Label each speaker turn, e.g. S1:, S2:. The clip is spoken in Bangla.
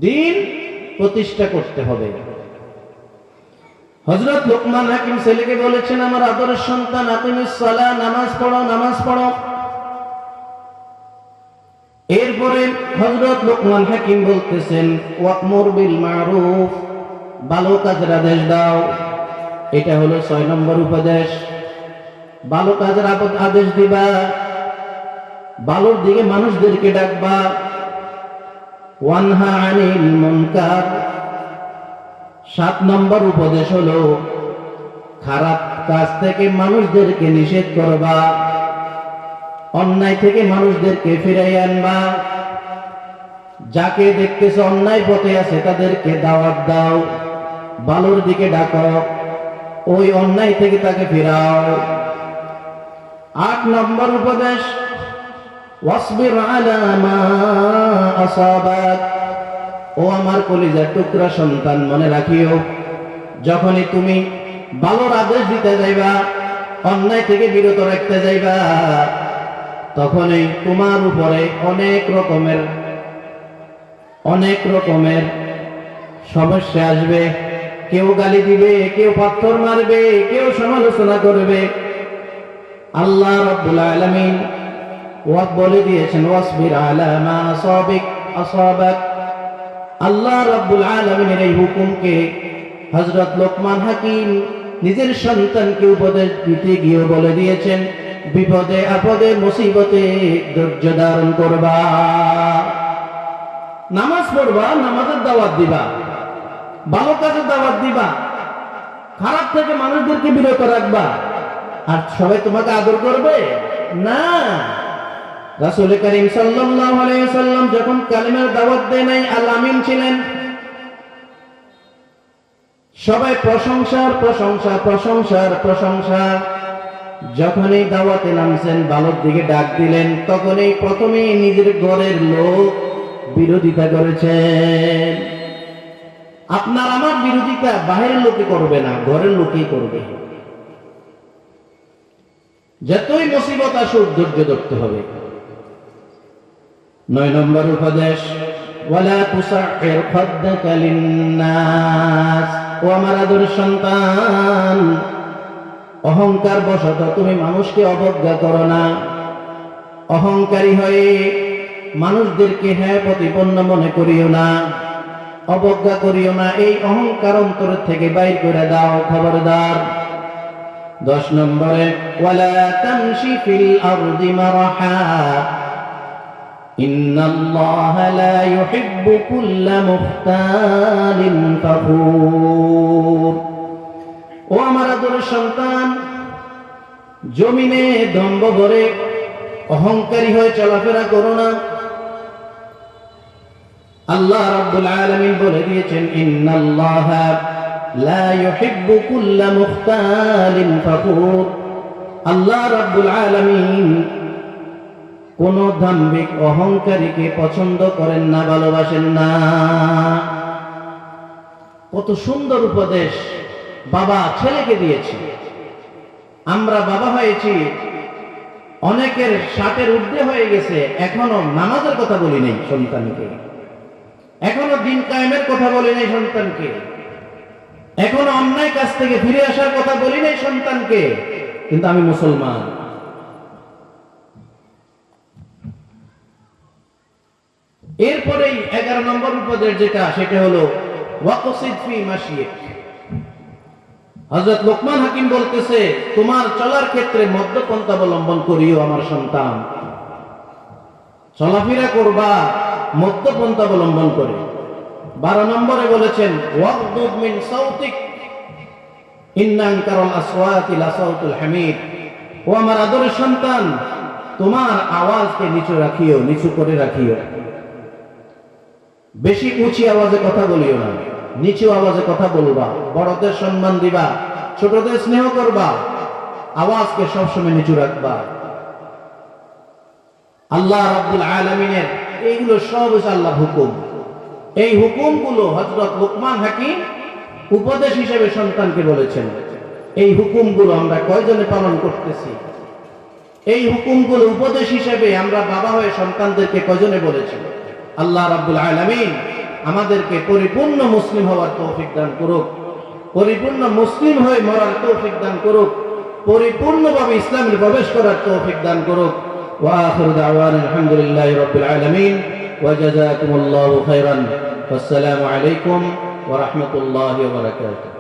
S1: দিন প্রতিষ্ঠা করতে হবে। হযরত লোকমান হাকিম ছেলেকে বলেছেন, আমার আদরের সন্তান, আকিমিস সালাহ, নামাজ পড়ো, নামাজ পড়ো। এরপরে হযরত লোকমান হাকিম বলতেছেন, ওয়া'মুর বিল মা'রুফ, ভালো কাজের আদেশ দাও। এটা হলো 6 নম্বর উপদেশ। ভালো কাজের আদেশ দিবা, ভালোর দিকে মানুষদেরকে ডাকবা। ওয়ানহা আনিল মুনকার, 7 নম্বর উপদেশ হলো খারাপ কাজ থেকে মানুষদেরকে নিষেধ করবা, অন্যায় থেকে মানুষদেরকে ফিরাই আনবা। যাকে দেখতেছ অন্যায় পথে আছে তাদেরকে দাওয়াত দাও, ভালোর দিকে ডাকো, ওই অন্যায় থেকে তাকে ফিরাও। 8 নম্বর উপদেশ, ওয়াসবির আলা মা আসাবাক। ও আমার কলিজার টুকরা সন্তান, মনে রাখিও, যখনই তুমি ভালোর আদেশ দিতে যাইবা, অন্যায় থেকে বিরত রাখতে যাইবা, তখনই তোমার উপরে অনেক রকমের সমস্যা আসবে। কেউ গালি দিবে, কেউ পাথর মারবে, কেউ সমালোচনা করবে। আল্লাহ রাব্বুল আলামিন বলে দিয়েছেন, ওয়াসবির আলা মা আসাবাক। আল্লাহ রাব্বুল আলামিনের এই হুকুমকে হযরত লোকমান হাকিম নিজের সন্তানকে উপদেশ দিতে গিয়ে বলে দিয়েছেন, বিপদে আপদে মুসিবতে ধৈর্য ধারণ করবা, নামাজ পড়বা, নামাজের দাওয়াত দিবা, ভালো কাজের দাওয়াত দিবা, খারাপ থেকে মানুষদেরকে বিরত রাখবা। আর সবাই তোমাকে আদর করবে না। রাসূল করিম সাল্লাল্লাহু আলাইহি ওয়াসাল্লাম যখন কালিমার দাওয়াত দেয় নাই, আল আমিন ছিলেন। সবাই প্রশংসার প্রশংসা, প্রশংসার প্রশংসা। যখনই দাওয়াতে নামছেন, ভালোর দিকে ডাক দিলেন, তখনই প্রথমেই নিজের ঘরের লোক বিরোধিতা করেছেন। আপনার আমার বিরোধিতা বাহিরের লোকে করবে না, ঘরের লোকেই করবে। যতই মুসিবত আসুক ধৈর্য ধরতে হবে। 9 নম্বর উপদেশ, ওয়ালা তুসাইর খাদ্দাকা লিন্নাস। ও আমার আদরের সন্তান, অহংকার বশত তুমি মানুষকে অবজ্ঞা করো না। অহংকারী হয়ে মানুষদেরকে হ্যাঁ প্রতিপন্ন মনে করিও না, অবজ্ঞা করিও না। এই অহংকার অন্তর থেকে বাইর করে দাও, খবরদার। 10 নম্বরে, ওয়ালা তামশি ফিল আরদি মারহা, ইন্নাল্লাহা লা ইউহিব্বু কুল্লা মুখতালিন ফাখুর। ও আমার আদরের সন্তান, জমিনে দম্ভ ভরে অহংকারী হয়ে চলাফেরা করো না। আল্লাহ রাব্বুল আলামিন বলে দিয়েছেন, ইন্নাল্লাহা লা ইউহিব্বু কুল্লা মুখতালিন ফাখুর। আল্লাহ রাব্বুল আলামিন কোন দাম্ভিক অহংকারীকে পছন্দ করেন না, ভালোবাসেন না। কত সুন্দর উপদেশ বাবা ছেলেকে দিয়েছে। আমরা বাবা হয়েছি, অনেকের 60-এর ঊর্ধ্বে হয়ে গেছে, এখনো নামাজের কথা বলি নাই সন্তানকে, এখনো দিন কায়েমের কথা বলি নাই সন্তানকে, এখনো অন্যায় কাজ থেকে ফিরে আসার কথা বলি নাই সন্তানকে, কিন্তু আমি মুসলমান। এরপরেই 11 নম্বর উপদেশ যেটা, সেটা হলো ওয়াকসিদ ফি মাশিয়িক। হযরত লোকমান হাকিম বলতেছে, তোমার চলার ক্ষেত্রে মধ্যপন্থা অবলম্বন করিও আমার সন্তান। চলাফেরা করবা মধ্যপন্থা অবলম্বন করে। 12 নম্বরে বলেছেন, ওয়াগদুদ মিন সাউতিক, ইন্না আনকারাল আসওয়াতি লাসাউতুল হামিদ। ও আমার আদরের সন্তান, তোমার আওয়াজকে নিচু রাখিও, নিচু করে রাখিও। বেশি উঁচি আওয়াজে কথা বলিও না, নিচু আওয়াজে কথা বলবা, বড়দের সম্মান দিবা, ছোটদের স্নেহ করবা, আওয়াজকে সবসময় নিচু রাখবা। আল্লাহ রাব্বুল আলামিনের এইগুলো সব হচ্ছে আল্লাহর হুকুম। এই হুকুমগুলো হযরত লোকমান হাকিম উপদেশ হিসেবে সন্তানকে বলেছেন। এই হুকুমগুলো আমরা কয়জনে পালন করতেছি? এই হুকুমগুলো উপদেশ হিসেবে আমরা বাবা হয়ে সন্তানদেরকে কয়জনে বলেছি? আল্লাহ রাব্বুল আলামিন আমাদেরকে পরিপূর্ণ মুসলিম হওয়ার তৌফিক দান করুক, পরিপূর্ণ মুসলিম হয়ে মরার তৌফিক দান করুক, পরিপূর্ণভাবে ইসলামে প্রবেশ করার তৌফিক দান করুক। ওয়া আখিরু দাওয়ানা আলহামদুলিল্লাহি রাব্বিল আলামিন ওয়া জাযাকুমুল্লাহু খাইরান। আসসালামু আলাইকুম ওয়া রাহমাতুল্লাহি ওয়া বারাকাতুহু।